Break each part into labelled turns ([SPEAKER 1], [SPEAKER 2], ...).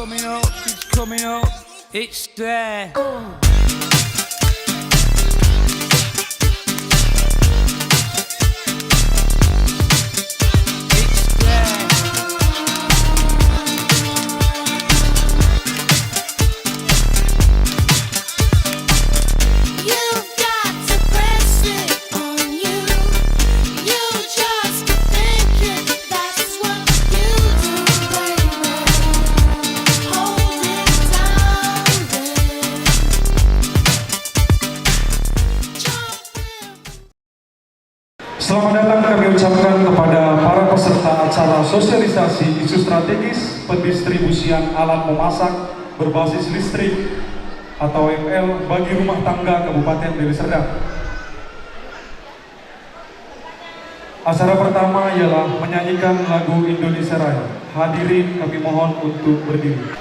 [SPEAKER 1] coming up, it's there.
[SPEAKER 2] Selamat datang kami ucapkan kepada para peserta acara sosialisasi isu strategis pendistribusian alat memasak berbasis listrik atau AML bagi rumah tangga Kabupaten Deli Serdang. Acara pertama ialah menyanyikan lagu Indonesia Raya. Hadirin kami mohon untuk berdiri.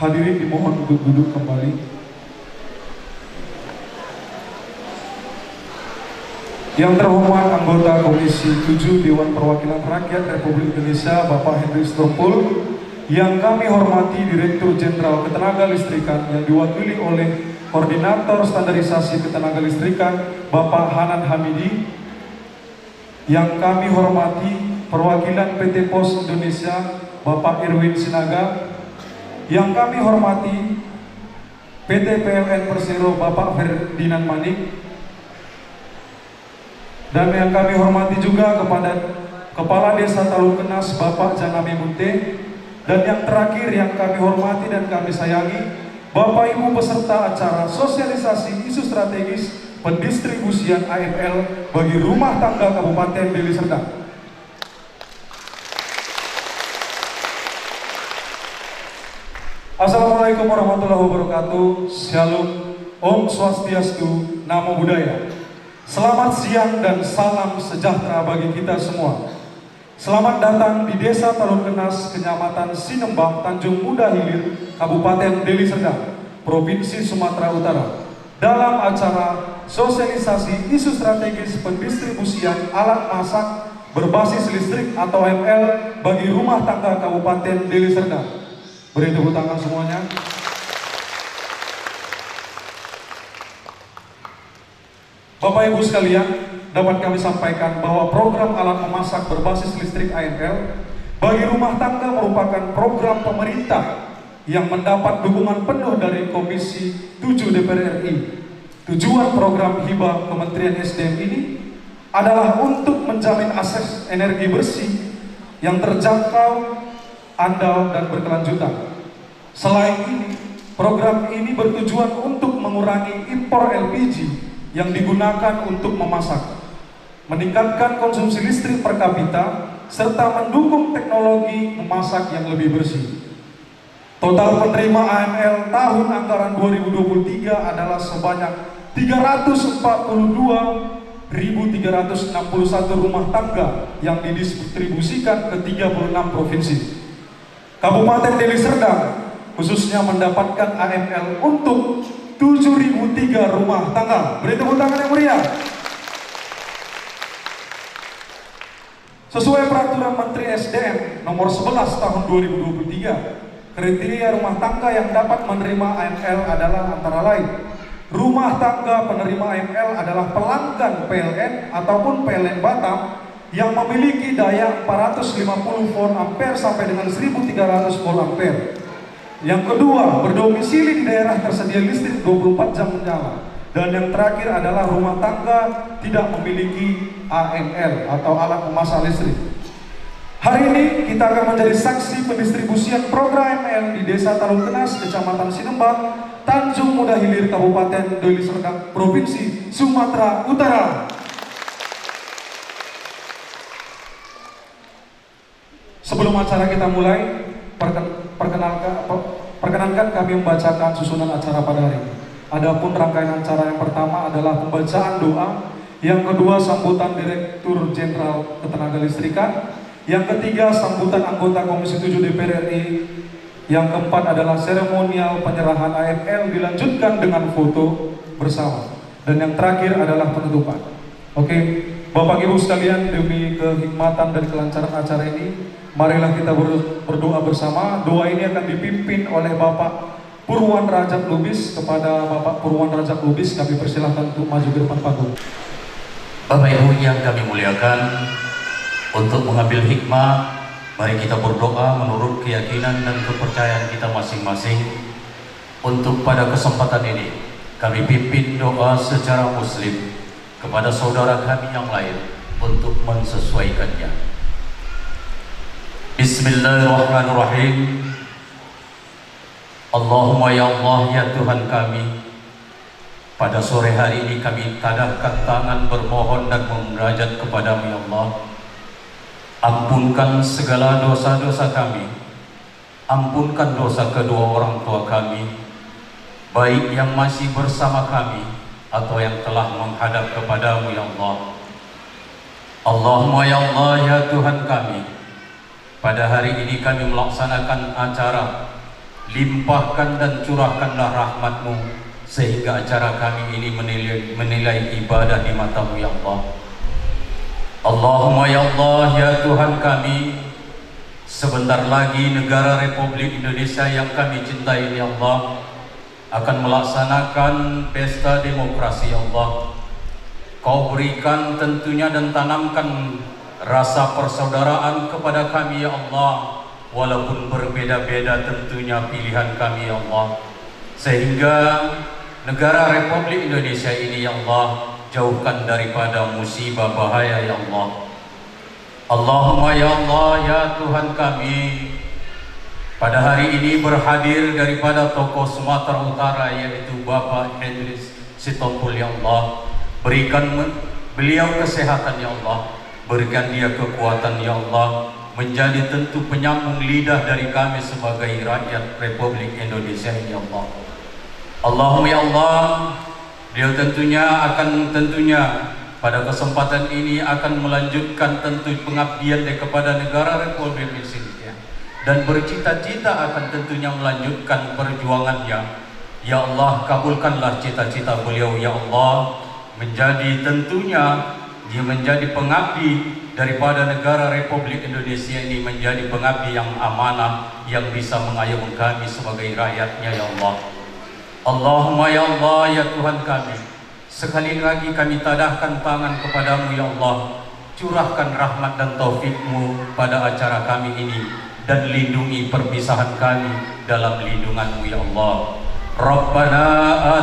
[SPEAKER 2] Hadirin dimohon untuk duduk kembali. Yang terhormat anggota Komisi 7 Dewan Perwakilan Rakyat Republik Indonesia Bapak Henry Strompul, yang kami hormati Direktur Jenderal Ketenaga Listrikan yang diwakili oleh Koordinator Standarisasi Ketenaga Listrikan Bapak Hanan Hamidi, yang kami hormati perwakilan PT Pos Indonesia Bapak Irwin Sinaga, yang kami hormati PT PLN Persero Bapak Ferdinand Manik, dan yang kami hormati juga kepada Kepala Desa Talunkenas Bapak Janami Munte, dan yang terakhir yang kami hormati dan kami sayangi Bapak Ibu peserta acara sosialisasi isu strategis pendistribusian AML bagi rumah tangga Kabupaten Deli Serdang. Assalamualaikum warahmatullahi wabarakatuh. Shalom, Om Swastiastu, Namo Buddhaya. Selamat siang dan salam sejahtera bagi kita semua. Selamat datang di Desa Talunkenas, Kecamatan Sinembang, Tanjung Muda Hilir, Kabupaten Deli Serdang, Provinsi Sumatera Utara, dalam acara sosialisasi isu strategis pendistribusian alat masak berbasis listrik atau AML bagi rumah tangga Kabupaten Deli Serdang. Beri tepuk tangan semuanya. Bapak Ibu sekalian, dapat kami sampaikan bahwa program alat memasak berbasis listrik AML bagi rumah tangga merupakan program pemerintah yang mendapat dukungan penuh dari Komisi 7 DPR RI. Tujuan program hibah Kementerian SDM ini adalah untuk menjamin akses energi bersih yang terjangkau, andal, dan berkelanjutan. Selain ini, program ini bertujuan untuk mengurangi impor LPG yang digunakan untuk memasak, meningkatkan konsumsi listrik per kapita, serta mendukung teknologi memasak yang lebih bersih. Total penerima AML tahun anggaran 2023 adalah sebanyak 342.361 rumah tangga yang didistribusikan ke 36 provinsi. Kabupaten Deli Serdang khususnya mendapatkan AML untuk 7.003 rumah tangga. Beri tepuk tangan yang meriah. Sesuai peraturan Menteri SDM nomor 11 tahun 2023, kriteria rumah tangga yang dapat menerima AML adalah antara lain: rumah tangga penerima AML adalah pelanggan PLN ataupun PLN Batam yang memiliki daya 450 volt ampere sampai dengan 1300 volt ampere. Yang kedua, berdomisili di daerah tersedia listrik 24 jam menyala. Dan yang terakhir adalah rumah tangga tidak memiliki AML atau alat memasak listrik. Hari ini kita akan menjadi saksi pendistribusian program AML di Desa Talungkenas, Kecamatan Sinembang, Tanjung Muda Hilir, Kabupaten Deli Serdang, Provinsi Sumatera Utara. Sebelum acara kita mulai, perkenankan kami membacakan susunan acara pada hari ini. Adapun rangkaian acara yang pertama adalah pembacaan doa, yang kedua sambutan Direktur Jenderal Ketenagalistrikan, yang ketiga sambutan anggota Komisi 7 DPR RI, yang keempat adalah seremonial penyerahan AML dilanjutkan dengan foto bersama, dan yang terakhir adalah penutupan. Oke, Bapak Ibu sekalian, demi kehikmatan dan kelancaran acara ini, marilah kita berdoa bersama. Doa ini akan dipimpin oleh Bapak Purwan Rajab Lubis. Kepada Bapak Purwan Rajab Lubis kami persilahkan untuk maju ke depan panggung.
[SPEAKER 3] Bapak Ibu yang kami muliakan, untuk mengambil hikmah, mari kita berdoa menurut keyakinan dan kepercayaan kita masing-masing. Untuk pada kesempatan ini, kami pimpin doa secara muslim kepada saudara kami yang lain untuk mensesuaikannya. Bismillahirrahmanirrahim. Allahumma ya Allah, ya Tuhan kami, pada sore hari ini kami tadahkan tangan bermohon dan memunajat kepadamu ya Allah. Ampunkan segala dosa-dosa kami, ampunkan dosa kedua orang tua kami, baik yang masih bersama kami atau yang telah menghadap kepadamu ya Allah. Allahumma ya Allah, ya Tuhan kami, pada hari ini kami melaksanakan acara limpahkan dan curahkanlah rahmat-Mu, sehingga acara kami ini menilai ibadah di mata-Mu ya Allah. Allahumma ya Allah, ya Tuhan kami, sebentar lagi negara Republik Indonesia yang kami cintai ya Allah akan melaksanakan pesta demokrasi ya Allah. Kau berikan tentunya dan tanamkan rasa persaudaraan kepada kami ya Allah, walaupun berbeda-beda tentunya pilihan kami ya Allah, sehingga negara Republik Indonesia ini ya Allah jauhkan daripada musibah bahaya ya Allah. Allahumma ya Allah, ya Tuhan kami, pada hari ini berhadir daripada tokoh Sumatera Utara yaitu Bapak Idris Sitompul ya Allah. Berikan beliau kesehatan ya Allah, berikan dia kekuatan ya Allah, menjadi tentu penyambung lidah dari kami sebagai rakyat Republik Indonesia ini ya Allah. Allahumma ya Allah, beliau tentunya pada kesempatan ini akan melanjutkan tentu pengabdian kepada negara Republik Indonesia dan bercita-cita akan tentunya melanjutkan perjuangannya. Ya Allah, kabulkanlah cita-cita beliau ya Allah, menjadi tentunya dia menjadi pengabdi daripada negara Republik Indonesia ini, menjadi pengabdi yang amanah yang bisa mengayomi kami sebagai rakyatnya ya Allah. Allahumma ya Allah, ya Tuhan kami, sekali lagi kami tadahkan tangan kepadamu ya Allah. Curahkan rahmat dan taufik-Mu pada acara kami ini dan lindungi perpisahan kami dalam lindungan-Mu ya Allah. Rabbana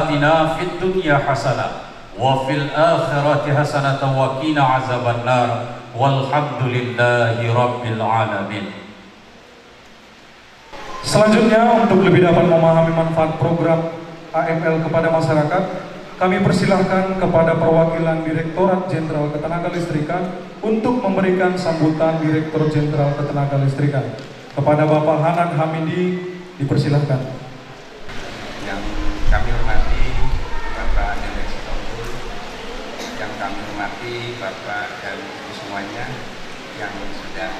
[SPEAKER 3] atina fid dunya hasanah wa fil akhirati hasanah wa qina azabannar walhamdulillahi rabbil alamin. Selanjutnya, untuk lebih dapat memahami manfaat program AML kepada masyarakat,
[SPEAKER 2] kami persilahkan kepada perwakilan Direktorat Jenderal Ketenagalistrikan untuk memberikan sambutan Direktur Jenderal Ketenagalistrikan. Kepada Bapak Hanan Hamidi, dipersilahkan.
[SPEAKER 4] Yang kami hormati Bapak Hendrik Sitompul, yang kami hormati Bapak dan Ibu semuanya yang sudah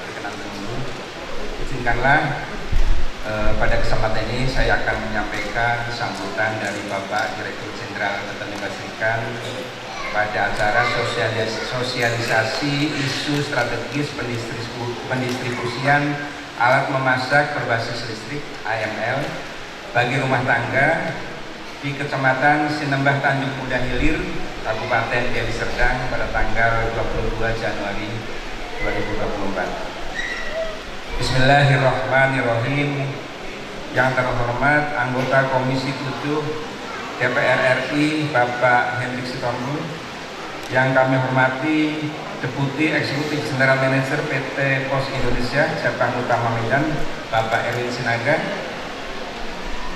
[SPEAKER 4] berkenan menunggu. Izinkanlah pada kesempatan ini saya akan menyampaikan sambutan dari Bapak Direktur Jenderal Ketenagalistrikan pada acara sosialisasi isu strategis pendistribusian alat memasak berbasis listrik AML bagi rumah tangga di Kecamatan Sinembah Tanjung Muda Hilir, Kabupaten Deli Serdang pada tanggal 22 Januari 2024. Bismillahirrahmanirrahim. Yang terhormat anggota Komisi 7 DPR RI Bapak Hendrik Sitompul, yang kami hormati Deputi Eksekutif General Manager PT Pos Indonesia Cabang Utama Medan Bapak Erwin Sinaga,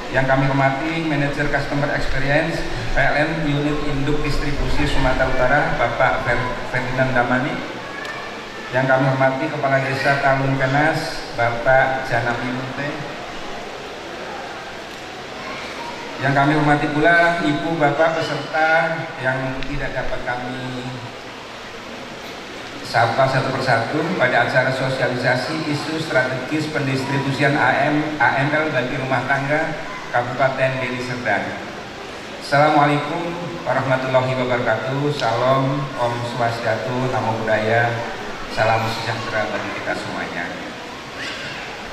[SPEAKER 4] yang kami hormati Manajer Customer Experience PLN Unit Induk Distribusi Sumatera Utara Bapak Ferdinand Damani, yang kami hormati Kepala Desa Talun Kenas Bapak Janami Munte, yang kami hormati pula Ibu Bapak peserta yang tidak dapat kami sapa satu persatu pada acara sosialisasi isu strategis pendistribusian AML bagi rumah tangga Kabupaten Deli Serdang. Assalamualaikum warahmatullahi wabarakatuh. Salam, Om Swastiastu, Namo Buddhaya, salam sejahtera bagi kita semuanya.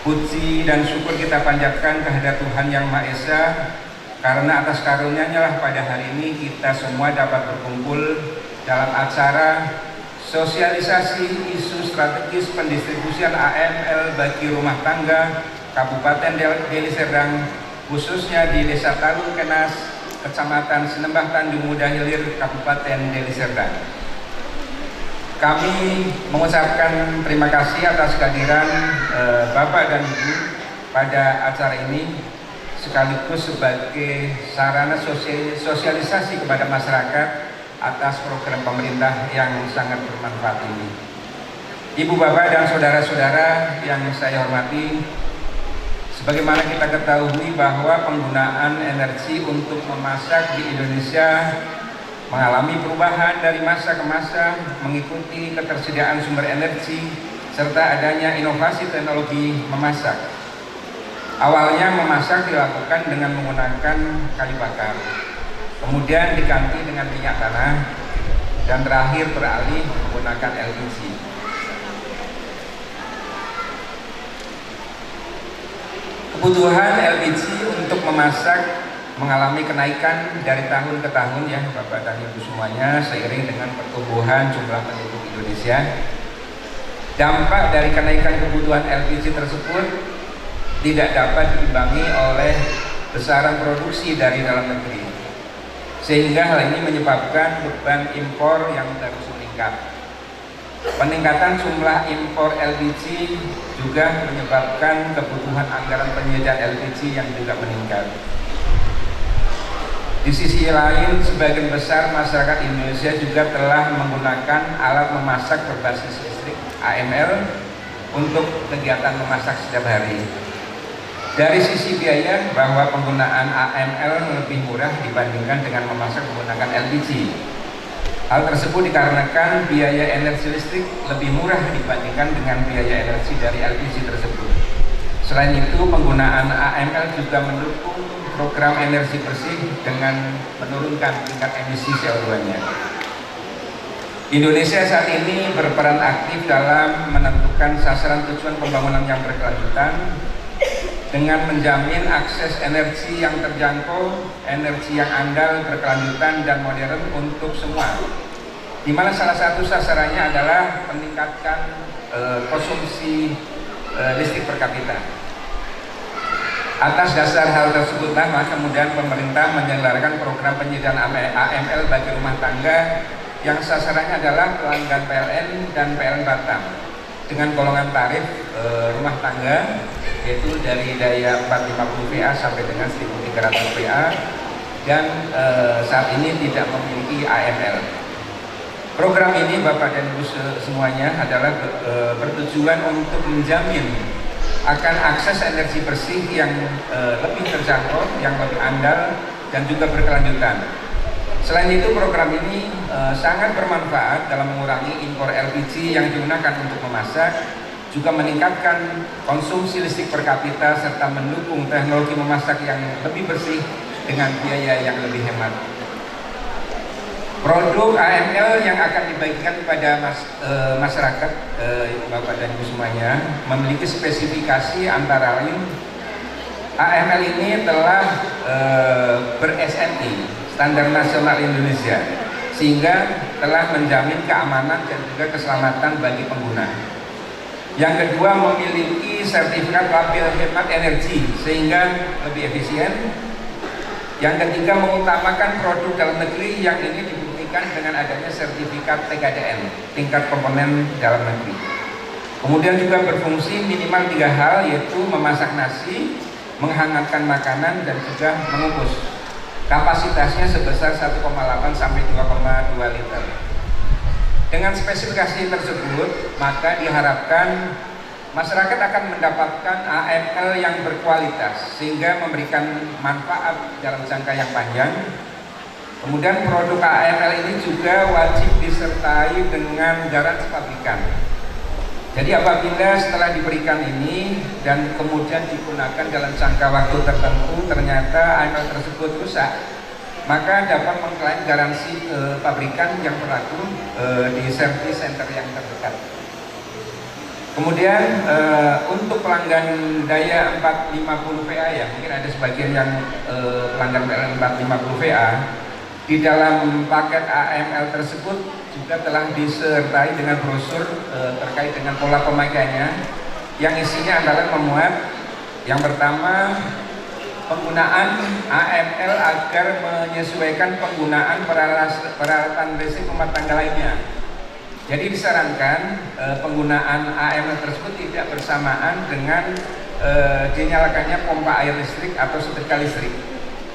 [SPEAKER 4] Puji dan syukur kita panjatkan kehadirat Tuhan Yang Maha Esa, karena atas karunia-Nya lah pada hari ini kita semua dapat berkumpul dalam acara sosialisasi isu strategis pendistribusian AML bagi rumah tangga Kabupaten Deli Serdang, khususnya di Desa Talun Kenas, Kecamatan Sinembah Tanjung Muda Hilir, Kabupaten Deli Serdang. Kami mengucapkan terima kasih atas kehadiran Bapak dan Ibu pada acara ini, sekaligus sebagai sarana sosialisasi kepada masyarakat atas program pemerintah yang sangat bermanfaat ini. Ibu, Bapak, dan saudara-saudara yang saya hormati, sebagaimana kita ketahui bahwa penggunaan energi untuk memasak di Indonesia mengalami perubahan dari masa ke masa mengikuti ketersediaan sumber energi serta adanya inovasi teknologi memasak. Awalnya memasak dilakukan dengan menggunakan kayu bakar, kemudian diganti dengan minyak tanah, dan terakhir beralih menggunakan LPG. Kebutuhan LPG untuk memasak mengalami kenaikan dari tahun ke tahun ya Bapak dan Ibu semuanya, seiring dengan pertumbuhan jumlah penduduk Indonesia. Dampak dari kenaikan kebutuhan LPG tersebut tidak dapat diimbangi oleh besaran produksi dari dalam negeri, sehingga hal ini menyebabkan beban impor yang terus meningkat. Peningkatan jumlah impor LPG juga menyebabkan kebutuhan anggaran penyediaan LPG yang juga meningkat. Di sisi lain, sebagian besar masyarakat Indonesia juga telah menggunakan alat memasak berbasis listrik AML untuk kegiatan memasak setiap hari. Dari sisi biaya, bahwa penggunaan AML lebih murah dibandingkan dengan memasak menggunakan LPG. Hal tersebut dikarenakan biaya energi listrik lebih murah dibandingkan dengan biaya energi dari LPG tersebut. Selain itu, penggunaan AML juga mendukung program energi bersih dengan menurunkan tingkat emisi CO2-nya. Indonesia saat ini berperan aktif dalam menentukan sasaran tujuan pembangunan yang berkelanjutan dengan menjamin akses energi yang terjangkau, energi yang andal, berkelanjutan, dan modern untuk semua, di mana salah satu sasarannya adalah meningkatkan konsumsi listrik per kapita. Atas dasar hal tersebutlah maka kemudian pemerintah menyelenggarakan program penyediaan AML bagi rumah tangga yang sasarannya adalah pelanggan PLN dan PLN Batam dengan golongan tarif rumah tangga, yaitu dari daya 450 VA sampai dengan 1300 VA, dan saat ini tidak memiliki AML. Program ini Bapak dan Ibu semuanya adalah bertujuan untuk menjamin akan akses energi bersih yang lebih terjangkau, yang lebih andal dan juga berkelanjutan. Selain itu, program ini sangat bermanfaat dalam mengurangi impor LPG yang digunakan untuk memasak, juga meningkatkan konsumsi listrik per kapita serta mendukung teknologi memasak yang lebih bersih dengan biaya yang lebih hemat. Produk AML yang akan dibagikan kepada masyarakat, Bapak dan Ibu semuanya, memiliki spesifikasi antara lain AML ini telah ber-SNI, Standar Nasional Indonesia, sehingga telah menjamin keamanan dan juga keselamatan bagi pengguna. Yang kedua, memiliki sertifikat label hemat energi sehingga lebih efisien. Yang ketiga, mengutamakan produk dalam negeri yang ini dibuktikan dengan adanya sertifikat TKDN, tingkat komponen dalam negeri. Kemudian juga berfungsi minimal 3 hal, yaitu memasak nasi, menghangatkan makanan, dan juga mengukus. Kapasitasnya sebesar 1,8 sampai 2,2 liter. Dengan spesifikasi tersebut, maka diharapkan masyarakat akan mendapatkan AML yang berkualitas sehingga memberikan manfaat dalam jangka yang panjang. Kemudian produk AML ini juga wajib disertai dengan garansi pabrikan. Jadi apabila setelah diberikan ini dan kemudian digunakan dalam jangka waktu tertentu ternyata AML tersebut rusak, maka dapat mengklaim garansi pabrikan yang berlaku di service center yang terdekat. Kemudian untuk pelanggan daya 450 VA, ya mungkin ada sebagian yang pelanggan daya 450 VA, di dalam paket AML tersebut juga telah disertai dengan brosur terkait dengan pola pemakaiannya, yang isinya adalah memuat yang pertama, penggunaan AML agar menyesuaikan penggunaan peralatan listrik rumah tangga lainnya. Jadi disarankan penggunaan AML tersebut tidak bersamaan dengan dinyalakannya pompa air listrik atau setrika listrik,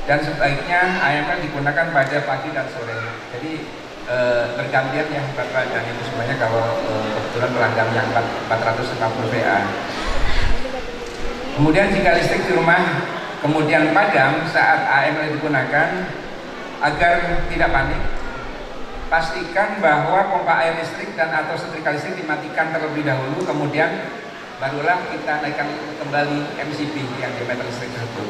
[SPEAKER 4] dan sebaiknya AML digunakan pada pagi dan sore. Jadi bergantian ya Bapak dan Ibu semuanya kalau kebetulan pelanggan yang 450 VA. Kemudian jika listrik di rumah kemudian padam saat AML digunakan, agar tidak panik, pastikan bahwa pompa air listrik dan atau setrika listrik dimatikan terlebih dahulu, kemudian barulah kita naikkan kembali MCB yang diameter listrik tersebut.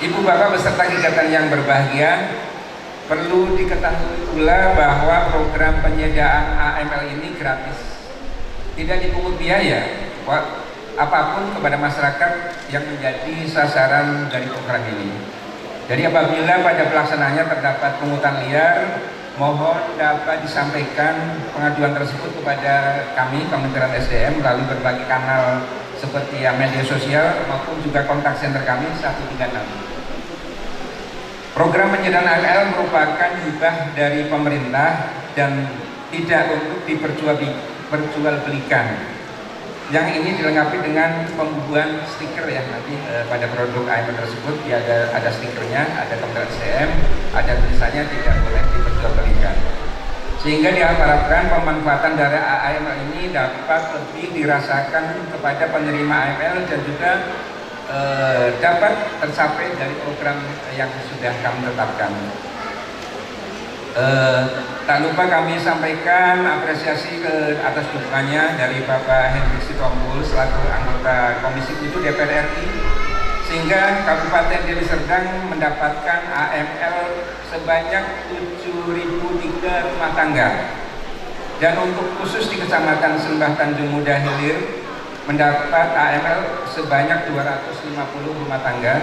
[SPEAKER 4] Ibu Bapak beserta kegiatan yang berbahagia, perlu diketahui pula bahwa program penyediaan AML ini gratis, tidak dipungut biaya apapun kepada masyarakat yang menjadi sasaran dari program ini. Jadi apabila pada pelaksanaannya terdapat pungutan liar, mohon dapat disampaikan pengaduan tersebut kepada kami Kementerian SDM melalui berbagai kanal seperti media sosial maupun juga kontak center kami 136. Program penyediaan AML merupakan hibah dari pemerintah dan tidak untuk diperjualbelikan. Yang ini dilengkapi dengan pembubuhan stiker ya, nanti pada produk AML tersebut ya ada stikernya, ada Kementerian SDM, ada tulisannya tidak boleh diperjualbelikan. Sehingga diharapkan pemanfaatan dari AML ini dapat lebih dirasakan kepada penerima AML dan juga dapat tercapai dari program yang sudah kami tetapkan. Tak lupa kami sampaikan apresiasi ke atas dukungannya dari Bapak Hendrik Sitompul selaku anggota Komisi 7 DPR RI, sehingga Kabupaten Deli Serdang mendapatkan AML sebanyak 7.003 rumah tangga, dan untuk khusus di Kecamatan Sembah Tanjung Muda Hilir mendapat AML sebanyak 250 rumah tangga.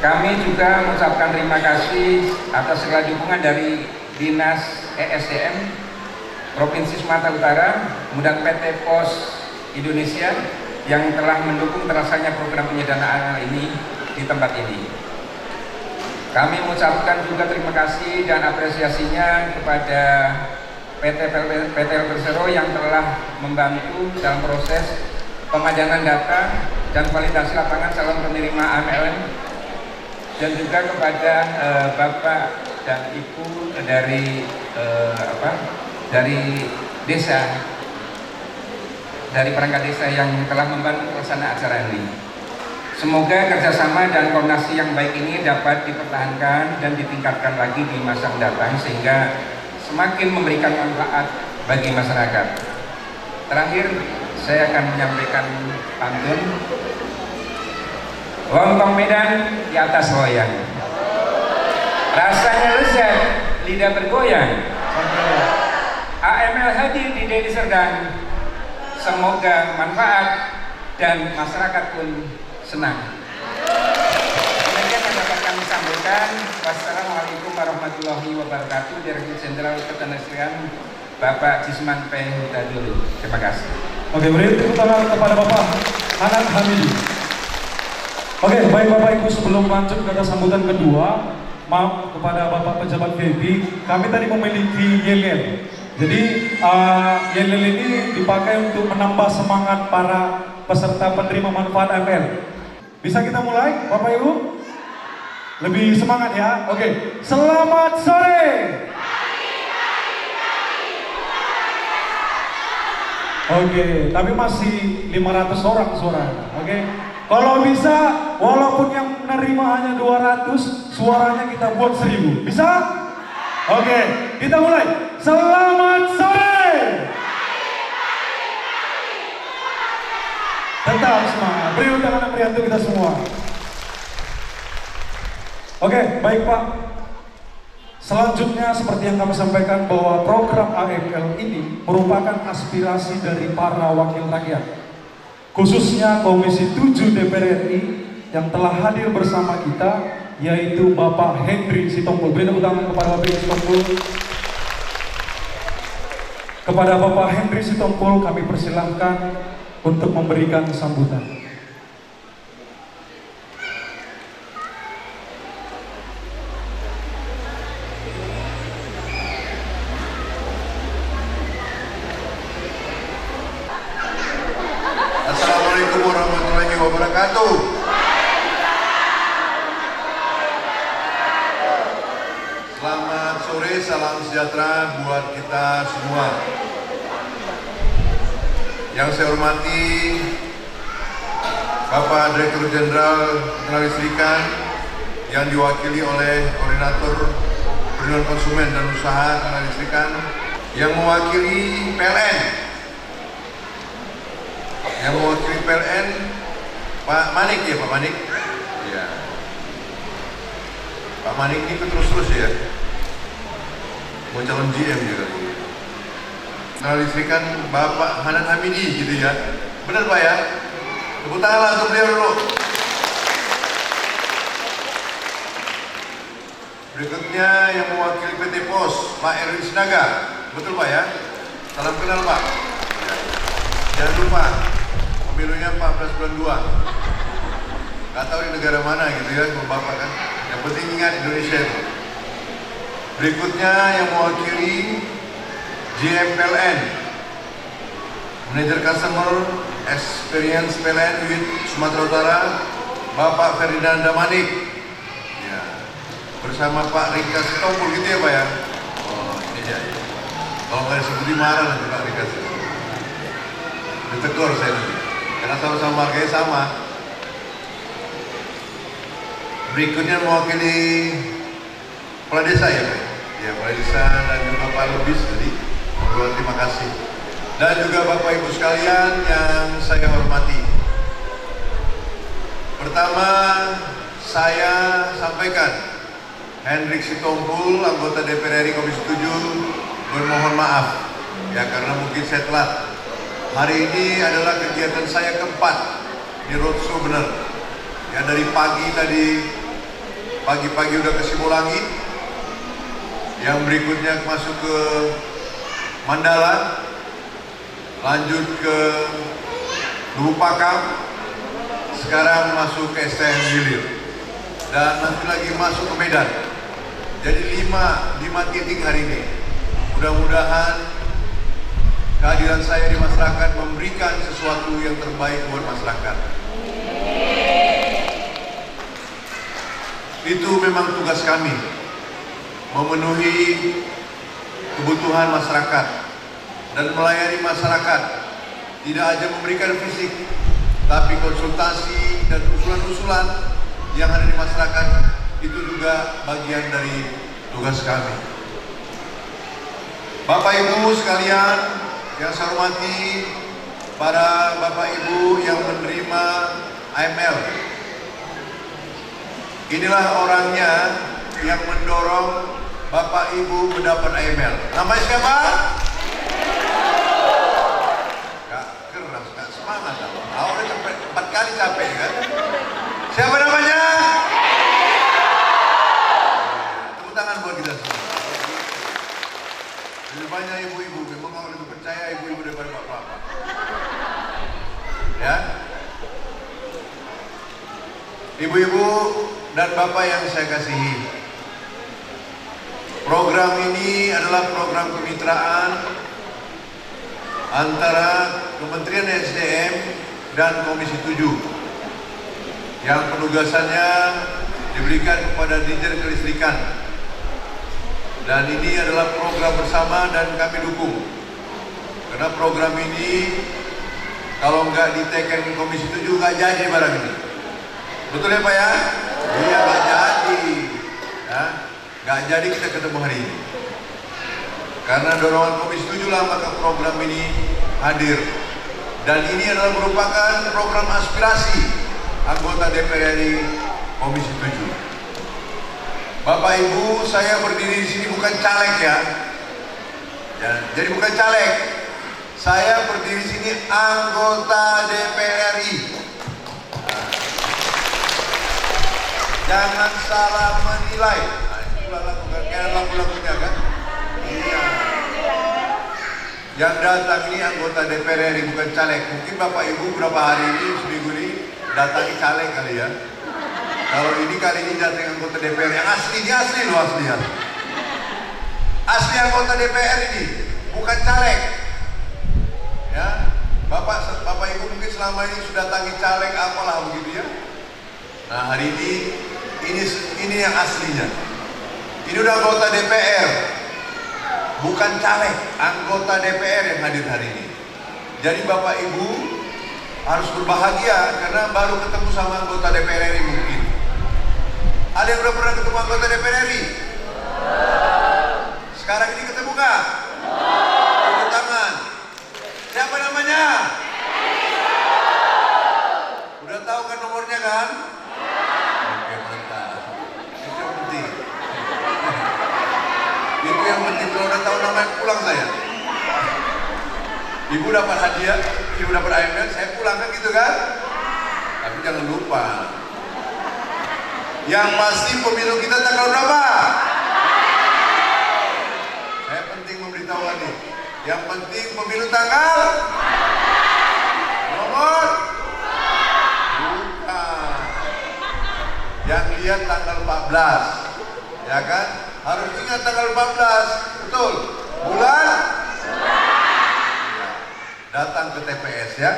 [SPEAKER 4] Kami juga mengucapkan terima kasih atas segala dukungan dari Dinas ESDM Provinsi Sumatera Utara, kemudian PT Pos Indonesia yang telah mendukung terlaksananya program penyediaan AML ini di tempat ini. Kami mengucapkan juga terima kasih dan apresiasinya kepada PT Persero yang telah membantu dalam proses pemadanan data dan kualitas lapangan calon penerima AMLN, dan juga kepada Bapak dan Ibu dari desa, dari perangkat desa yang telah membantu pelaksanaan acara ini. Semoga kerjasama dan koordinasi yang baik ini dapat dipertahankan dan ditingkatkan lagi di masa mendatang sehingga semakin memberikan manfaat bagi masyarakat. Terakhir, saya akan menyampaikan pantun. Lontong Medan di atas loyang, rasanya lezat, lidah bergoyang. AML hadir di Deli Serdang, semoga manfaat dan masyarakat pun senang. Demikian yang dapat kami sampaikan. Wassalamualaikum warahmatullahi wabarakatuh. Direktur Jenderal Ketenagakerjaan Bapak Jisman P. Huta Dulu. Terima kasih.
[SPEAKER 2] Oke, beri tepuk tangan kepada Bapak Hanan Hamidi. Oke, baik Bapak Ibu, sebelum lanjut kata sambutan kedua, maaf kepada Bapak pejabat VIP, kami tadi memiliki yel-yel. Jadi yel-yel ini dipakai untuk menambah semangat para peserta penerima manfaat AML. Bisa kita mulai, Bapak Ibu? Lebih semangat ya. Oke, selamat sore. Oke, tapi masih 500 orang suaranya. Oke. Kalau bisa, walaupun yang menerima hanya 200, suaranya kita buat 1000. Bisa? Oke, kita mulai. Selamat sore. Tetap semangat. Beri tangan yang meriah untuk kita semua. Oke, baik Pak. Selanjutnya seperti yang kami sampaikan bahwa program AML ini merupakan aspirasi dari para wakil rakyat, khususnya Komisi 7 DPR RI yang telah hadir bersama kita, yaitu Bapak Henry Sitompul. Beri tepuk tangan kepada Bapak Sitompul. Kepada Bapak Henry Sitompul kami persilahkan untuk memberikan sambutan.
[SPEAKER 5] Assalamualaikum warahmatullahi wabarakatuh. Selamat sore, salam sejahtera buat kita semua. Yang saya hormati Bapak Direktur Jenderal Ketenagakerjaan yang diwakili oleh Koordinator Perlindungan Konsumen dan Usaha Ketenagakerjaan, yang mewakili PLN, Pak Manik ya, Pak Manik. Ya. Pak Manik ini terus ya. Mau calon GM juga. Listrikan Bapak Hanan Hamidi gitu ya. Benar Pak ya? Tepuk tangan untuk beliau dulu. Berikutnya yang mewakili PT Pos, Pak Erwin Sinaga. Betul Pak ya? Salam kenal Pak. Jangan lupa pemilunya 14 bulan 2. Gak tahu di negara mana gitu ya, Bapak kan. Yang penting ingat Indonesia itu. Berikutnya yang mewakili GM PLN, Manager Customer Experience PLN UIT Sumatera Utara, Bapak Ferdinand Damanik. Ya. Bersama Pak Rika Sitompul gitu ya Pak ya. Oh iya. Kalau nggak disebut marah nanti Pak Rika. Ditegur saya nanti. Karena sama-sama markanya sama. Berikutnya mewakili Kepala Desa ya Pak. Ya Kepala Desa dan juga Pak Lubis tadi. Terima kasih. Dan juga Bapak Ibu sekalian yang saya hormati. Pertama, saya sampaikan Hendrik Sitompul, anggota DPR RI Komisi 7, bermohon maaf ya karena mungkin saya telat. Hari ini adalah kegiatan saya keempat di roadshow benar. Ya dari pagi tadi, pagi-pagi udah ke Simulangit, yang berikutnya masuk ke Mandala, lanjut ke Lubuk Pakam, sekarang masuk ke STM Hilir, dan nanti lagi masuk ke Medan. Jadi 5 titik hari ini. Mudah-mudahan kehadiran saya di masyarakat memberikan sesuatu yang terbaik buat masyarakat. Itu memang tugas kami, memenuhi kebutuhan masyarakat dan melayani masyarakat. Tidak hanya memberikan fisik, tapi konsultasi dan usulan-usulan yang ada di masyarakat itu juga bagian dari tugas kami. Bapak Ibu sekalian yang saya hormati, para Bapak Ibu yang menerima AML, inilah orangnya yang mendorong Bapak Ibu mendapat AML. Namanya siapa? Gak keras, gak semangat. Udah capek, 4 kali capek kan? Siapa namanya? Tepuk tangan buat kita semua. Lebih banyak ibu-ibu, memang kalau lebih percaya ibu-ibu daripada bapak-bapak. Ya, ibu-ibu dan bapak yang saya kasihi, program ini adalah program kemitraan antara Kementerian SDM dan Komisi 7 yang penugasannya diberikan kepada Dirjen Kelistrikan. Dan ini adalah program bersama dan kami dukung. Karena program ini kalau nggak diteken Komisi 7 nggak jadi barang ini. Betul ya Pak ya? Iya nggak jadi. Ya, nggak jadi kita ketemu hari ini. Karena dorongan Komisi 7 lah maka program ini hadir. Dan ini adalah merupakan program aspirasi anggota DPR RI Komisi 7. Bapak Ibu, saya berdiri di sini bukan caleg ya. Jadi bukan caleg. Saya berdiri di sini anggota DPR RI. Jangan salah menilai. Itulah lagu-lagunya kan? Iya. Yang datang ini anggota DPR RI bukan caleg. Mungkin Bapak Ibu berapa hari ini, seminggu ini datangi caleg kali ya. Kalau ini kali ini datang anggota DPR yang asli, ini asli loh, asli ya. Asli anggota DPR ini, bukan caleg. Ya, Bapak Ibu mungkin selama ini sudah datangi caleg apalah begitu ya. Nah hari ini yang aslinya. Ini udah anggota DPR, bukan caleg, anggota DPR yang hadir hari ini. Jadi Bapak Ibu harus berbahagia karena baru ketemu sama anggota DPR RI mungkin. Ada yang udah pernah ketemu anggota DPR RI? Sekarang ini ketemu nggak? Tepuk tangan. Siapa namanya? Udah tahu kan nomornya kan? Oke, mantap. Itu yang penting. Itu yang penting. Kalau udah tahu namanya pulang saya. Ibu dapat hadiah, ibu dapat AML, saya pulang kan gitu kan? Tapi jangan lupa. Yang pasti pemilu kita tanggal berapa? Saya penting memberitahukan nih. Yang penting pemilu tanggal nomor bukan. Yang lihat tanggal 14, ya kan? Harus ingat tanggal 14, betul? Bulan? Ya. Datang ke TPS ya.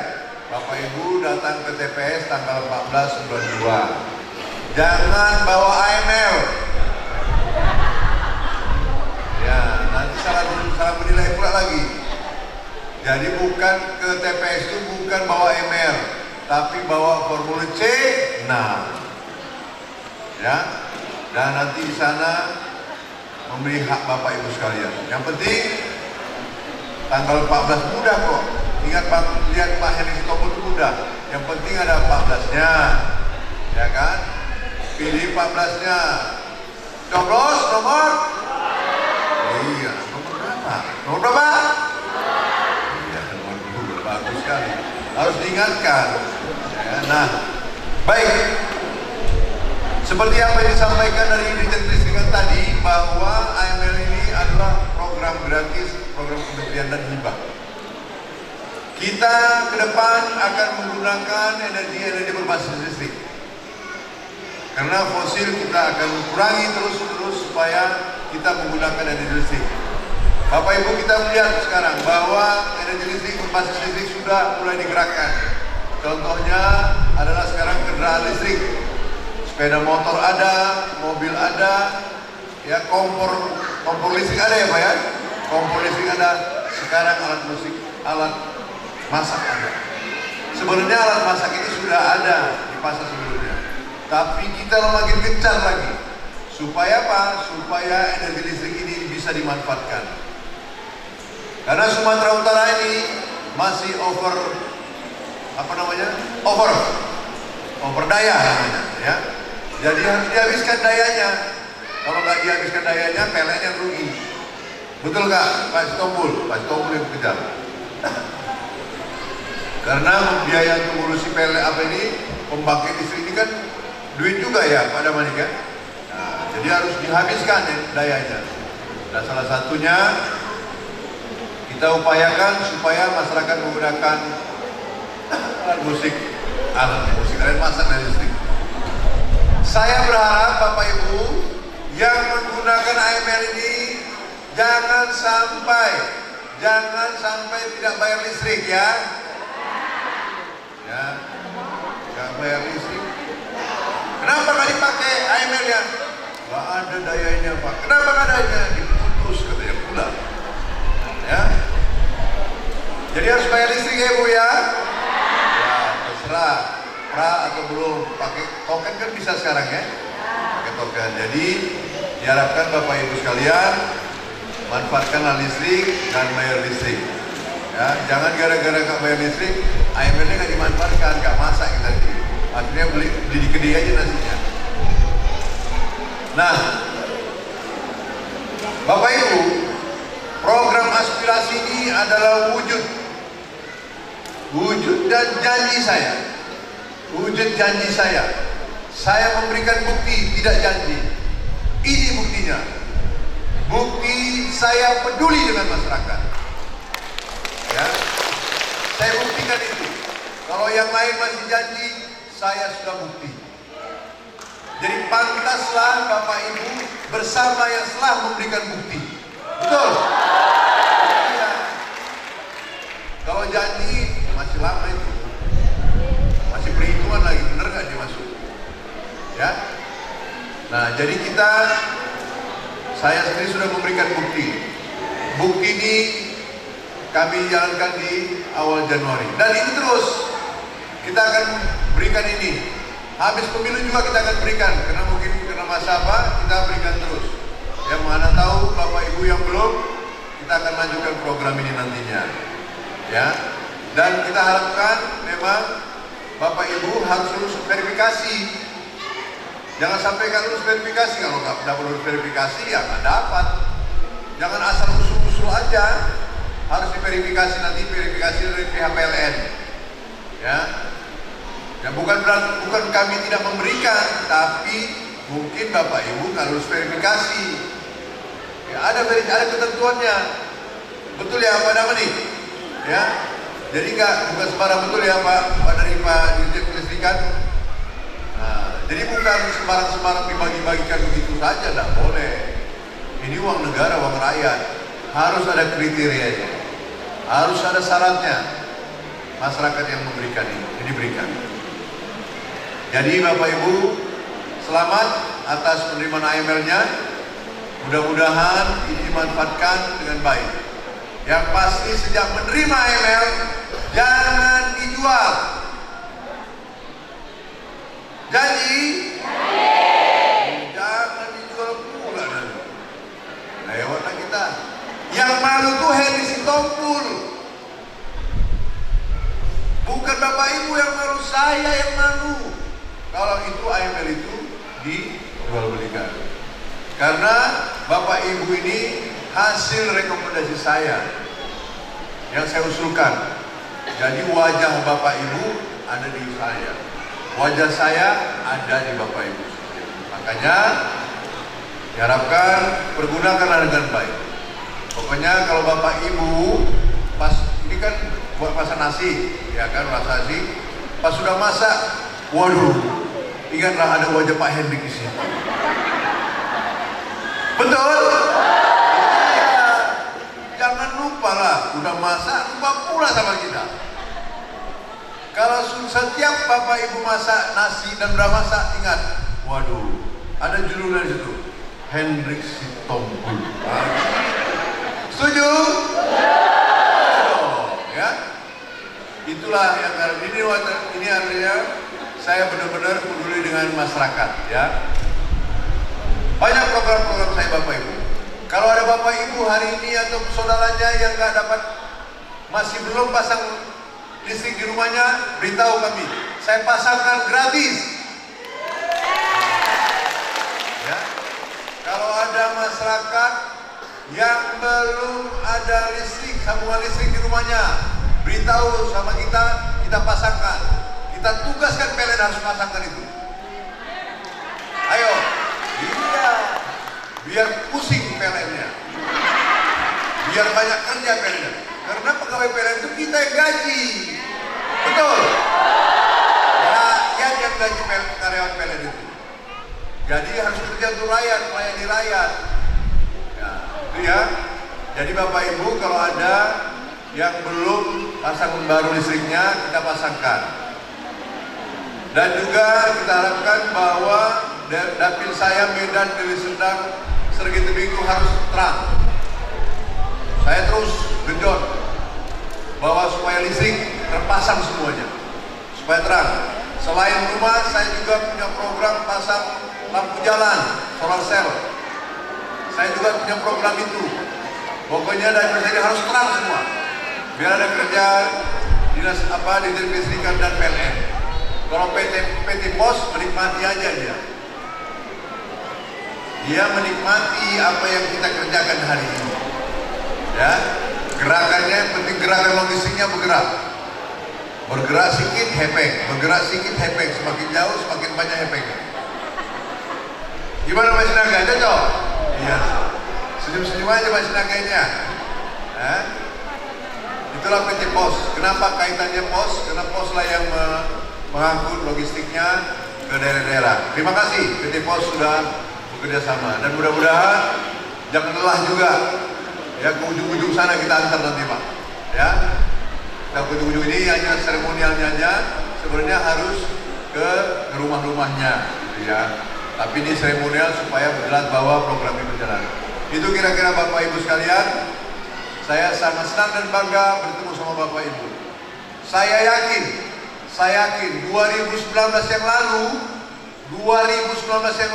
[SPEAKER 5] Bapak Ibu datang ke TPS tanggal 14 bulan 2. Jangan bawa AML. Ya, nanti salah menilai pula lagi. Jadi bukan ke TPS itu bukan bawa AML, tapi bawa formulir C6. Ya, dan nanti di sana memberi hak Bapak Ibu sekalian. Yang penting tanggal 14 mudah kok. Ingat lihat Pak Heri Sitompul itu mudah. Yang penting ada 14-nya, ya kan? Pilih 14-nya. Coblos nomor? Iya, nomor berapa? Nomor berapa? Iya, nomor 2. Bagus sekali. Harus diingatkan. Ya, nah, baik. Seperti apa yang disampaikan dari Dirjen Kelistrikan tadi, bahwa AML ini adalah program gratis, program kementerian dan hibah. Kita ke depan akan menggunakan energi berbasis listrik. Karena fosil kita akan kurangi terus supaya kita menggunakan energi listrik. Bapak Ibu, kita melihat sekarang bahwa energi listrik berbasis listrik sudah mulai digerakkan. Contohnya adalah sekarang kendaraan listrik. sepeda motor ada, mobil ada, ya kompor listrik ada ya Pak ya, kompor listrik ada. Sekarang alat musik, alat masak ada. Sebenarnya alat masak ini sudah ada di pasar sebelumnya, tapi kita makin gencar lagi. Supaya apa? Supaya energi listrik ini bisa dimanfaatkan. Karena Sumatera Utara ini masih over daya namanya, ya. Jadi harus dihabiskan dayanya. Kalau nggak dihabiskan dayanya, PLN yang rugi. Betul nggak, Pak Sitompul? Pak Sitompul yang kejar. Karena biaya untuk ngurusi PLN apa ini, pembangkit listrik ini kan duit juga ya, Pak Damani kan. Nah, jadi harus dihabiskan dayanya. Nah, salah satunya kita upayakan supaya masyarakat menggunakan alat musik masak dan listrik. Saya berharap Bapak Ibu yang menggunakan AML ini jangan sampai tidak bayar listrik ya. Ya, nggak bayar listrik. Kenapa nggak dipakai AML-nya? Nggak ada dayanya Pak. Kenapa nggak adanya? Diputus katanya pula. Ya. Jadi harus bayar listrik ya Bu ya. Ya, terserah pra atau belum. Pakai token kan bisa sekarang ya. Pakai token. Jadi diharapkan Bapak Ibu sekalian manfaatkanlah listrik dan bayar listrik. Ya, jangan gara-gara nggak bayar listrik, AML-nya nggak dimanfaatkan, nggak masak kita nanti. Akhirnya beli di kedai aja nasinya. Nah, Bapak Ibu, program aspirasi ini adalah wujud dan janji saya. Wujud janji saya. Saya memberikan bukti, tidak janji. Ini buktinya. Bukti saya peduli dengan masyarakat. Ya, saya buktikan itu. Kalau yang lain masih janji, saya sudah bukti. Jadi pantaslah Bapak Ibu bersama yang telah memberikan bukti. Betul? Ya. Kalau janji masih lama itu, masih perhitungan lagi, bener nggak dia masuk? Ya. Nah, jadi saya sendiri sudah memberikan bukti. Bukti ini kami jalankan di awal Januari. Dan ini terus kita akan berikan ini. Habis pemilu juga kita akan berikan. Karena mungkin karena masa apa, kita berikan terus. Yang mana tahu Bapak Ibu yang belum, kita akan lanjutkan program ini nantinya. Ya. Dan kita harapkan memang Bapak Ibu harus lulus verifikasi. Jangan sampai kan lulus verifikasi. Kalau nggak lulus verifikasi ya nggak dapat. Jangan asal usul-usul aja. Harus diverifikasi nanti, verifikasi dari pihak PLN. Ya. Ya bukan kami tidak memberikan, tapi mungkin Bapak Ibu nggak lulus verifikasi. Ya, ada ketentuannya. Betul ya Pak Damani? Ya. Jadi bukan sembarang, betul ya Pak dari Pak Dirjen Kelistrikan. Nah, jadi bukan sembarang dibagi-bagikan begitu saja, tidak boleh. Ini uang negara, uang rakyat. Harus ada kriterianya, harus ada syaratnya. Masyarakat yang memberikan ini diberikan. Jadi Bapak Ibu, selamat atas penerimaan AML-nya. Mudah-mudahan ini dimanfaatkan dengan baik. Yang pasti sejak menerima AML, jangan dijual. Janji? Jangan dijual pula nanti. Lewatlah kita. Yang malu tuh Heri Sitompul. Bukan Bapak Ibu yang malu, saya yang malu. Kalau itu AML itu dijual belikan. Karena Bapak Ibu ini hasil rekomendasi saya yang saya usulkan. Jadi wajah Bapak Ibu ada di saya, wajah saya ada di Bapak Ibu. Makanya diharapkan pergunakanlah dengan baik. Pokoknya kalau Bapak Ibu pas ini kan buat masak nasi, ya kan, masak nasi. Pas sudah masak, waduh, ingatlah ada wajah Pak Hendrik di sini. Betul? Ya, jangan lupa lah, udah masak, lupa pula sama kita. Kalau setiap Bapak Ibu masak nasi dan udah masak, ingat, Waduh, ada judulnya di situ. Hendrik Sitompul. Setuju? Oh, ya. Itulah yang ini artinya saya benar-benar peduli dengan masyarakat, ya. Banyak program-program saya Bapak Ibu. Kalau ada Bapak Ibu hari ini atau saudaranya yang nggak dapat, masih belum pasang listrik di rumahnya, beritahu kami. Saya pasangkan gratis. Ya. Kalau ada masyarakat yang belum ada listrik, sambungan listrik di rumahnya, beritahu sama kita, kita pasangkan. Kita tugaskan PLN harus pasangkan itu. Ayo, iya, biar pusing PLN-nya, biar banyak kerja PLN-nya. Karena pegawai PLN itu kita yang gaji, betul? Rakyat yang gaji karyawan PLN itu. Jadi harus kerja untuk rakyat, melayani rakyat. Ya, itu ya. Jadi Bapak Ibu kalau ada yang belum pasang baru listriknya, kita pasangkan. Dan juga kita harapkan bahwa dapil saya Medan, Deli Serdang, Sergiti Minggu harus terang. Saya terus genjot bahwa supaya listrik terpasang semuanya, supaya terang. Selain rumah, saya juga punya program pasang lampu jalan, solar cell. Saya juga punya program itu. Pokoknya dari saya harus terang semua, biar ada kerja dinas Dinas Listrikan dan PLN. Kalau PT Pos menikmati aja dia. Dia menikmati apa yang kita kerjakan hari ini. Ya, gerakannya yang penting gerakan logistiknya bergerak. Bergerak sedikit hepeng, bergerak sedikit hepeng, semakin jauh semakin banyak hepengnya. Gimana Mas Naga? Cocok? Iya. Senyum-senyum aja Mas Naganya. Itulah PT Pos. Kenapa kaitannya Pos? Karena Pos lah yang mengangkut logistiknya ke daerah-daerah. Terima kasih PT Pos sudah bekerja sama. Dan mudah-mudahan jangan lelah juga. Ya, ke ujung-ujung sana kita antar nanti Pak. Ya. Kita ke ujung-ujung ini hanya seremonialnya aja. Sebenarnya harus ke rumah-rumahnya. Gitu ya. Tapi ini seremonial supaya berjelas bahwa program ini berjalan. Itu kira-kira Bapak Ibu sekalian. Saya sangat senang dan bangga bertemu sama Bapak Ibu. Saya yakin 2019 yang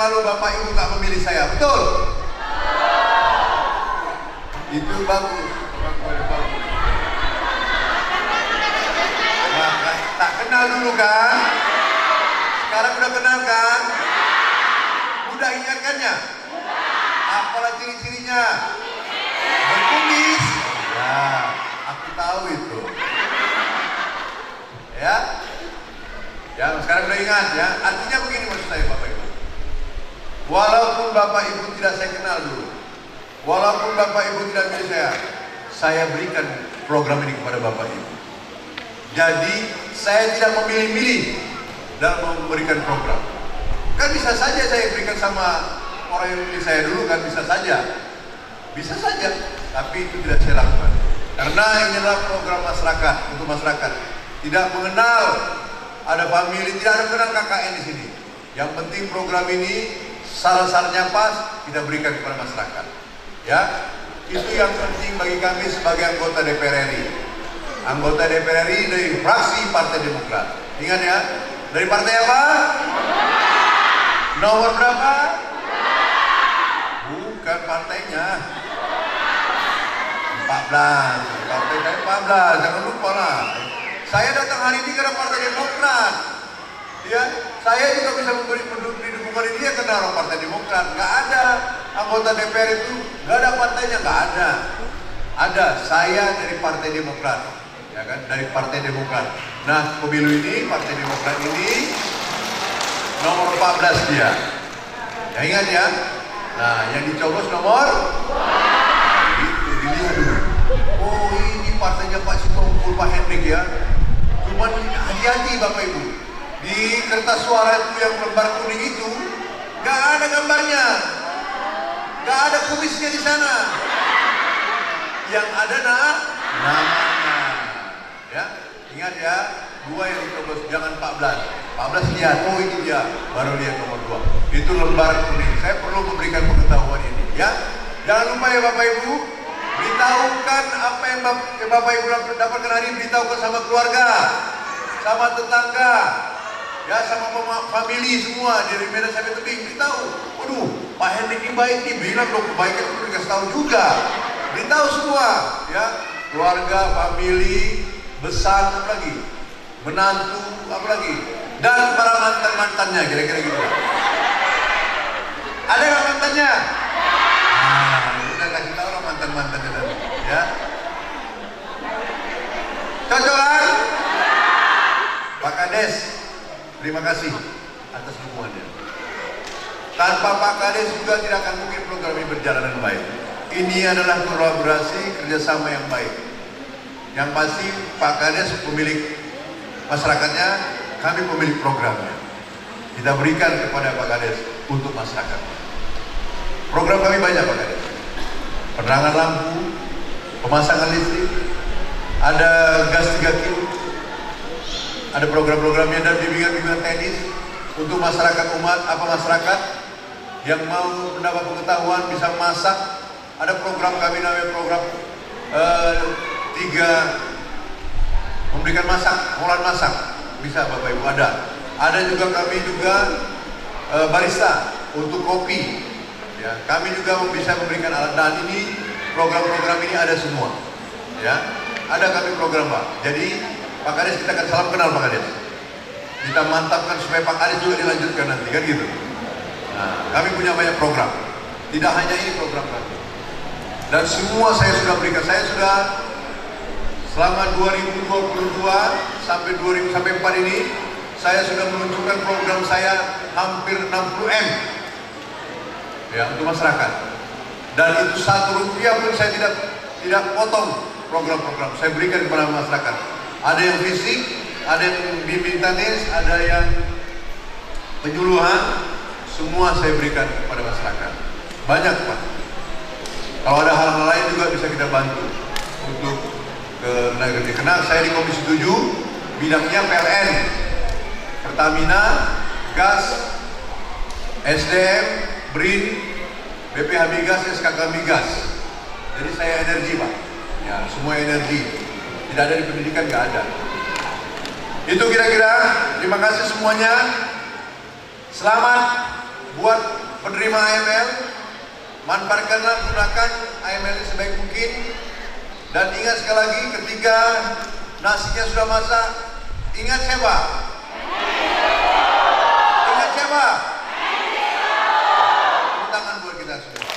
[SPEAKER 5] lalu Bapak Ibu nggak memilih saya, betul? Itu bagus. Nah, tak kenal dulu kan? Sekarang udah kenal kan? Udah ingatkannya? Apalah ciri-cirinya? Berkumis? Ya, aku tahu itu. Ya, sekarang udah ingat ya. Artinya begini maksud saya Bapak Ibu. Walaupun Bapak Ibu tidak saya kenal dulu, walaupun Bapak Ibu tidak milih saya berikan program ini kepada Bapak Ibu. Jadi saya tidak memilih-milih dalam memberikan program. Kan bisa saja saya berikan sama orang yang milih saya dulu, kan bisa saja, tapi itu tidak saya lakukan. Karena ini adalah program masyarakat untuk masyarakat. Tidak mengenal ada famili, tidak ada mengenal KKN di sini. Yang penting program ini salah-salahnya pas kita berikan kepada masyarakat. Ya, itu yang penting bagi kami sebagai anggota DPR RI. Anggota DPR RI dari fraksi Partai Demokrat. Ingat ya, dari partai apa? Nomor berapa? Bukan partainya. 14. Partai saya 14. Jangan lupa lah. Saya datang hari ini karena Partai Demokrat. Ya, saya juga bisa memberi dukungan ini ya karena orang Partai Demokrat. Nggak ada anggota DPR itu, nggak ada partainya, nggak ada. Ada, saya dari Partai Demokrat, ya kan, dari Partai Demokrat. Nah, pemilu ini Partai Demokrat ini nomor 14 dia. Ya ingat ya. Nah, yang dicoblos nomor. Itu dilihat dulu. Oh, ini partainya Pak Sitompul, Pak Hendrik ya. Cuman hati-hati Bapak Ibu. Di kertas suara itu yang lembar kuning itu nggak ada gambarnya, nggak ada kumisnya di sana. Yang ada namanya. Ya, ingat ya, 2 yang dicoblos, jangan 14. 14 lihat, oh ini dia, baru lihat nomor 2. Itu lembar kuning. Saya perlu memberikan pengetahuan ini, ya. Jangan lupa ya Bapak Ibu, beritahukan apa yang Bapak Ibu dapatkan hari ini, beritahukan sama keluarga, sama tetangga, ya, sama family semua dari Medan sampai tebing. Beritahu, waduh, Pak Hendik ini baik nih, bilang dong kebaikan itu dikasih tahu juga. Beritahu semua, ya, keluarga, family, besan, apa lagi, menantu, apa lagi, dan para mantan-mantannya, kira-kira gitu. Ada nggak mantannya? Nah, udah kasih tahu lah mantan-mantannya tadi, ya. Cocok kan? Pak Kades, terima kasih atas dukungannya. Tanpa Pak Kades juga tidak akan mungkin program ini berjalan dengan baik. Ini adalah kolaborasi kerjasama yang baik. Yang pasti Pak Kades pemilik masyarakatnya, kami pemilik programnya. Kita berikan kepada Pak Kades untuk masyarakat. Program kami banyak Pak Kades. Penerangan lampu, pemasangan listrik, ada gas 3 kilo, ada program-programnya dan bimbingan-bimbingan teknis untuk masyarakat masyarakat yang mau mendapat pengetahuan bisa masak. Ada program kami namanya program 3 memberikan masak, pengolahan masak, bisa Bapak Ibu ada. Ada juga kami barista untuk kopi. Ya, kami juga bisa memberikan alat, dan ini program-program ini ada semua. Ya, ada kami program Pak. Jadi Pak Kades kita akan salam kenal Pak Kades. Kita mantapkan supaya Pak Kades juga dilanjutkan nanti kan gitu. Nah, kami punya banyak program. Tidak hanya ini program kami. Dan semua saya sudah berikan. Saya sudah selama 2022 sampai 2004 ini saya sudah meluncurkan program saya hampir 60 M ya untuk masyarakat. Dan itu 1 rupiah pun saya tidak potong program-program. Saya berikan kepada masyarakat. Ada yang fisik, ada yang bimbing teknis, ada yang penyuluhan, semua saya berikan kepada masyarakat. Banyak Pak. Kalau ada hal-hal lain juga bisa kita bantu untuk ke negeri. Karena saya di Komisi 7 bidangnya PLN, Pertamina, Gas, SDM, BRIN, BPH Migas, SKK Migas. Jadi saya energi Pak. Ya, semua energi. Tidak ada di pendidikan, nggak ada. Itu kira-kira. Terima kasih semuanya. Selamat buat penerima AML. Manfaatkanlah, gunakan AML ini sebaik mungkin. Dan ingat sekali lagi, ketika nasinya sudah masak, ingat siapa? Ingat siapa? Tepuk tangan buat kita semua.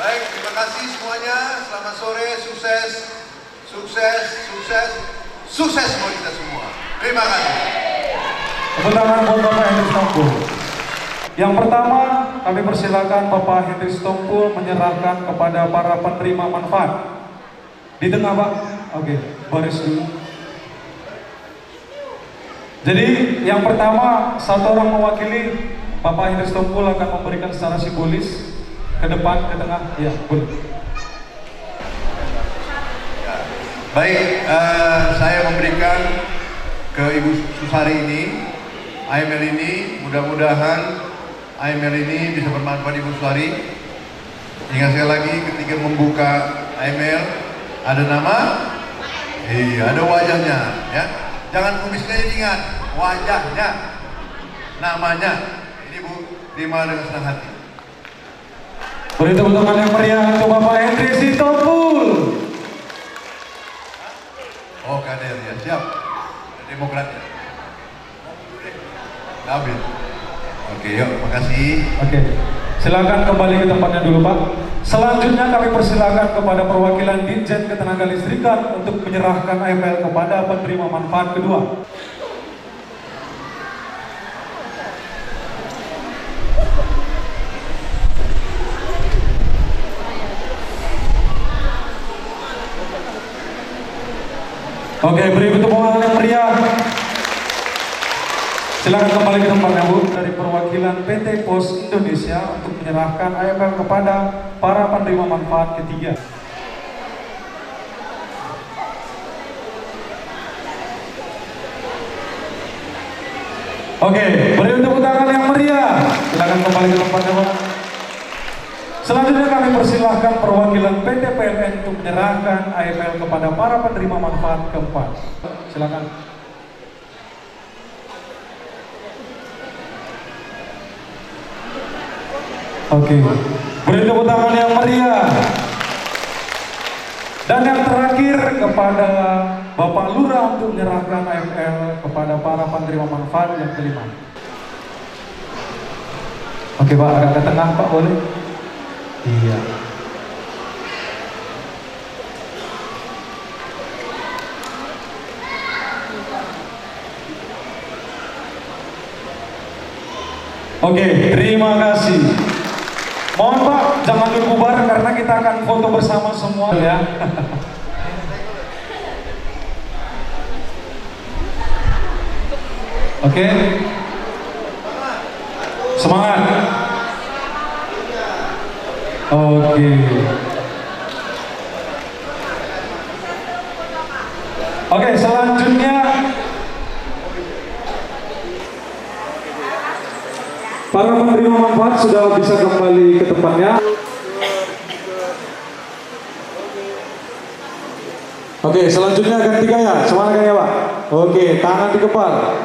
[SPEAKER 5] Baik, terima kasih semuanya. Selamat sore, sukses. Sukses buat kita semua. Terima kasih.
[SPEAKER 2] Tepuk tangan buat Bapak Hendrik Tompul. Yang pertama, kami persilakan Bapak Hendrik Tompul menyerahkan kepada para penerima manfaat. Di tengah Pak. Oke, baris dulu. Jadi yang pertama, satu orang mewakili Bapak Hendrik Tompul akan memberikan secara simbolis ke depan, ke tengah. Ya, boleh.
[SPEAKER 5] Baik, saya memberikan ke Ibu Susari ini, AML ini, mudah-mudahan AML ini bisa bermanfaat Ibu Susari. Ingat sekali lagi ketika membuka AML, ada nama, ada wajahnya, ya. Jangan kumisnya ingat, wajahnya, namanya. Ini Bu, terima dengan senang hati.
[SPEAKER 2] Beri tepuk tangan yang meriah untuk Bapak Hendrik Tompul.
[SPEAKER 5] Oh, kader ya, siap. Demokrat ya. David. Oke, yuk, makasih.
[SPEAKER 2] Oke, silakan kembali ke tempatnya dulu Pak. Selanjutnya kami persilakan kepada perwakilan Ditjen Ketenagalistrikan untuk menyerahkan AML kepada penerima manfaat kedua. Oke, beri tepuk tangan yang meriah. Silakan kembali ke tempatnya Bu, dari perwakilan PT Pos Indonesia untuk menyerahkan AML kepada para penerima manfaat ketiga. Oke, beri tepuk tangan yang meriah. Silakan kembali ke tempatnya, Pak. Selanjutnya kami persilahkan perwakilan PT PLN untuk menyerahkan AML kepada para penerima manfaat keempat. Silakan. Oke, beri tepuk tangan yang meriah. Dan yang terakhir kepada Bapak Lurah untuk menyerahkan AML kepada para penerima manfaat yang kelima. Oke Pak, agak ke tengah Pak, boleh? Iya. Oke, terima kasih. Mohon Pak, jangan dibubar karena kita akan foto bersama semua ya. Oke. Semangat. Oke. Oke, selanjutnya para penerima manfaat sudah bisa kembali ke tempatnya. Oke, selanjutnya ganti gaya. Semangat gaya Pak. Oke, tangan di kepala.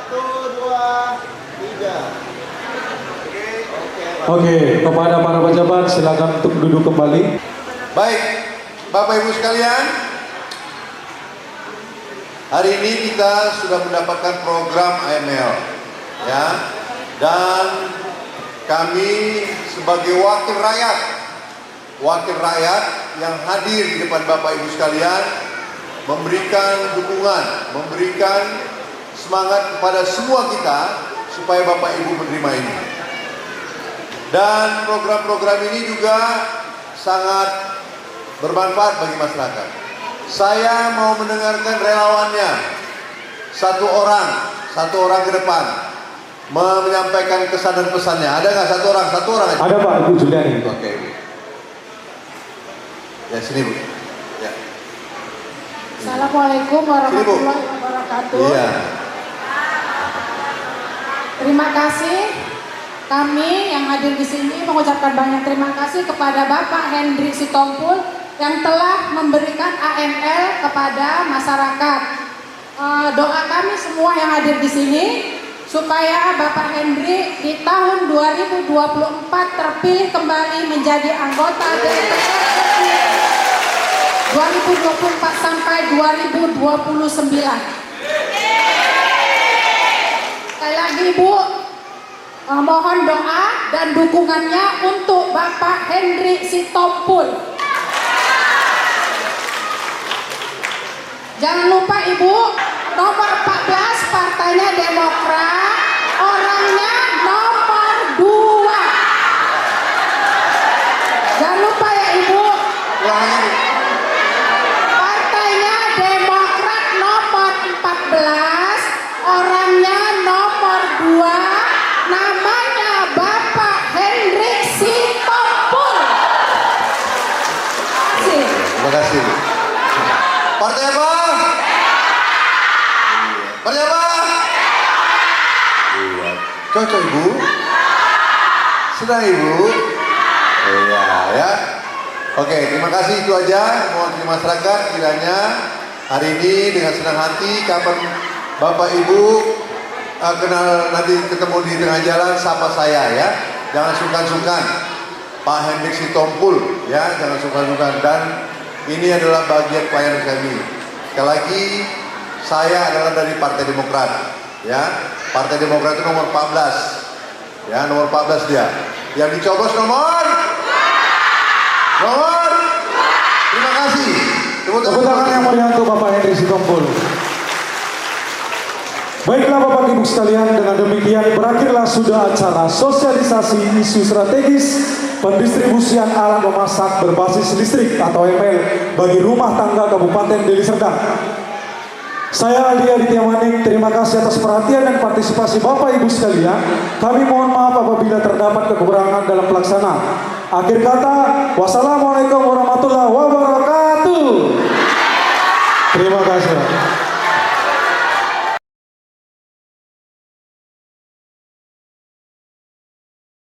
[SPEAKER 5] 1, 2, 3.
[SPEAKER 2] Oke, kepada para pejabat silakan untuk duduk kembali.
[SPEAKER 5] Baik, Bapak Ibu sekalian, hari ini kita sudah mendapatkan program AML, ya, dan kami sebagai wakil rakyat yang hadir di depan Bapak Ibu sekalian, memberikan dukungan, memberikan semangat kepada semua kita supaya Bapak Ibu menerima ini. Dan program-program ini juga sangat bermanfaat bagi masyarakat. Saya mau mendengarkan relawannya, satu orang ke depan menyampaikan kesan dan pesannya. Ada nggak satu orang aja?
[SPEAKER 2] Ada Pak, Ibu Juliani.
[SPEAKER 5] Oke. Ya sini Bu. Ya.
[SPEAKER 6] Assalamualaikum warahmatullahi wabarakatuh.
[SPEAKER 5] Iya.
[SPEAKER 6] Terima kasih. Kami yang hadir di sini mengucapkan banyak terima kasih kepada Bapak Hendrik Sitompul yang telah memberikan AML kepada masyarakat. Doa kami semua yang hadir di sini supaya Bapak Hendrik di tahun 2024 terpilih kembali menjadi anggota DPR 2024 sampai 2029. Sekali lagi Ibu, mohon doa dan dukungannya untuk Bapak Hendrik Sitompul. Jangan lupa Ibu, nomor 14 partainya Demokrat, orangnya nomor 2. Jangan lupa ya Ibu, partainya Demokrat nomor 14, orangnya nomor 2, namanya Bapak Hendrik Sitompul.
[SPEAKER 5] Terima kasih. Partai apa? Partai apa? Iya. Cocok Ibu? Senang Ibu? Iya ya. Oke, terima kasih, itu aja mewakili masyarakat. Kiranya hari ini dengan senang hati kapan Bapak Ibu kenal, nanti ketemu di tengah jalan, sapa saya ya. Jangan sungkan-sungkan. Pak Hendrik Sitompul ya, jangan sungkan-sungkan. Dan ini adalah bagian pelayanan kami. Sekali lagi, saya adalah dari Partai Demokrat ya. Partai Demokrat itu nomor 14 ya, nomor 14 dia. Yang dicoblos nomor. Terima kasih.
[SPEAKER 2] Tepuk tangan yang meriah untuk Bapak Hendrik Sitompul. Baiklah Bapak Ibu sekalian, dengan demikian berakhirlah sudah acara sosialisasi isu strategis pendistribusian alat memasak berbasis listrik atau AML bagi rumah tangga Kabupaten Deli Serdang. Saya Aldi Aditya Manik, terima kasih atas perhatian dan partisipasi Bapak Ibu sekalian. Kami mohon maaf apabila terdapat kekurangan dalam pelaksanaan. Akhir kata, wassalamualaikum warahmatullahi wabarakatuh. Terima kasih.